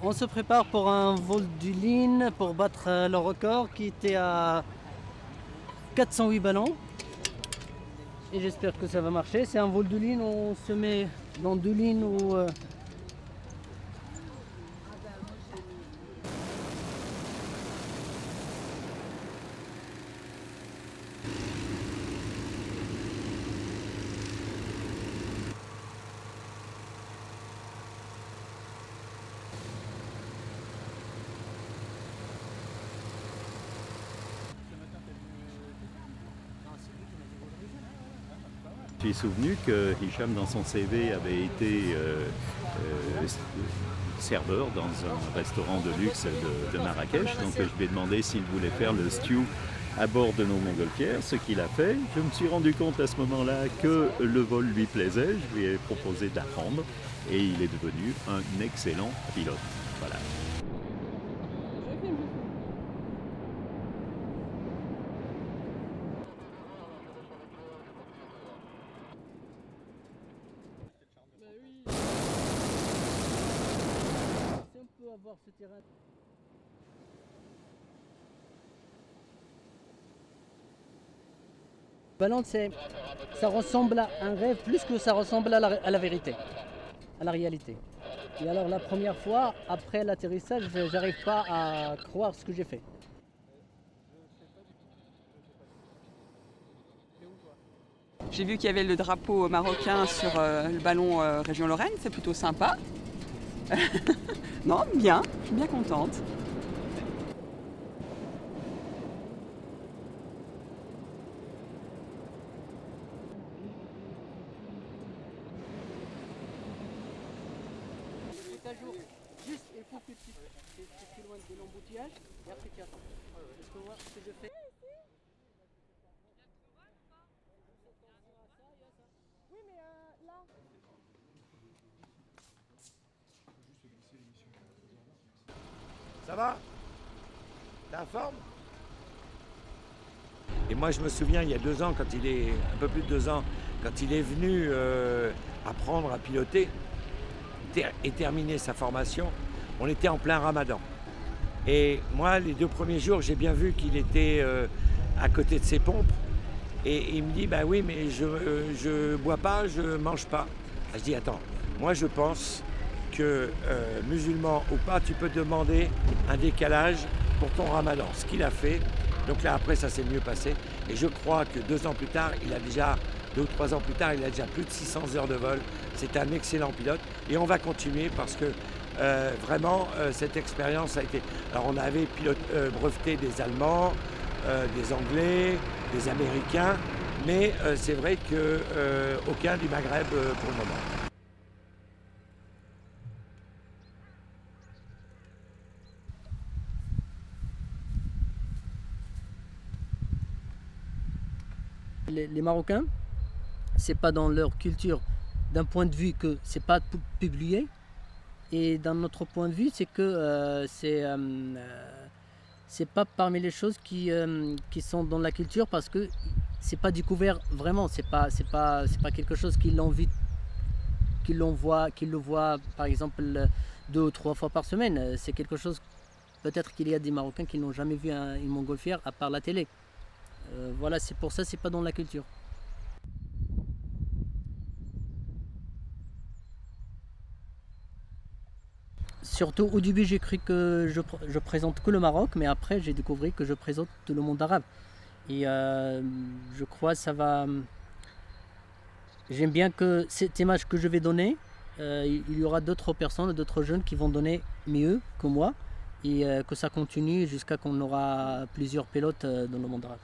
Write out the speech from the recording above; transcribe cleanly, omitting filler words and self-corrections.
On se prépare pour un vol du Lean pour battre le record qui était à 408 ballons. Et j'espère que ça va marcher. C'est un vol du Lean, on se met dans du Lean ou J'ai souvenu que Hicham, dans son CV, avait été serveur dans un restaurant de luxe de Marrakech. Donc je lui ai demandé s'il voulait faire le stew à bord de nos montgolfières, ce qu'il a fait. Je me suis rendu compte à ce moment-là que le vol lui plaisait. Je lui ai proposé d'apprendre et il est devenu un excellent pilote. Voilà. si on peut avoir ce terrain. Ballon, ça ressemble à un rêve plus que ça ressemble à la vérité, à la réalité. Et alors la première fois, après l'atterrissage, j'arrive pas à croire ce que j'ai fait. J'ai vu qu'il y avait le drapeau marocain sur le ballon région Lorraine, c'est plutôt sympa. Non, bien, je suis bien contente. À jour. Juste, il faut que tu t'éloignes de l'embouteillage et après tu attends. Parce que moi, ce que je fais. Oui, mais là. Ça va? T'es en forme? Et moi je me souviens il y a 2 ans, un peu plus de 2 ans, quand il est venu apprendre à piloter et terminer sa formation, on était en plein ramadan. Et moi les 2 premiers jours j'ai bien vu qu'il était à côté de ses pompes. Et il me dit bah oui mais je bois pas, je mange pas. Je dis attends, moi je pense que musulman ou pas, tu peux demander un décalage pour ton ramadan. Ce qu'il a fait, donc là après ça s'est mieux passé. Et je crois que 2 ans plus tard, 2 ou 3 ans plus tard, il a déjà plus de 600 heures de vol. C'est un excellent pilote et on va continuer parce que vraiment cette expérience a été... Alors on avait breveté des Allemands, des Anglais, des Américains, mais c'est vrai qu'aucun du Maghreb pour le moment. Les Marocains, c'est pas dans leur culture d'un point de vue que c'est pas publié, et d'un autre point de vue, c'est que c'est pas parmi les choses qui sont dans la culture parce que c'est pas découvert vraiment, c'est pas quelque chose qu'ils le voient par exemple 2 ou 3 fois par semaine. C'est quelque chose, peut-être qu'il y a des Marocains qui n'ont jamais vu une montgolfière à part la télé. Voilà, c'est pour ça, c'est pas dans la culture. Surtout au début, j'ai cru que je présente que le Maroc, mais après, j'ai découvert que je présente tout le monde arabe. Et je crois que ça va. J'aime bien que cette image que je vais donner, il y aura d'autres personnes, d'autres jeunes qui vont donner mieux que moi, et que ça continue jusqu'à qu'on aura plusieurs pilotes dans le monde arabe.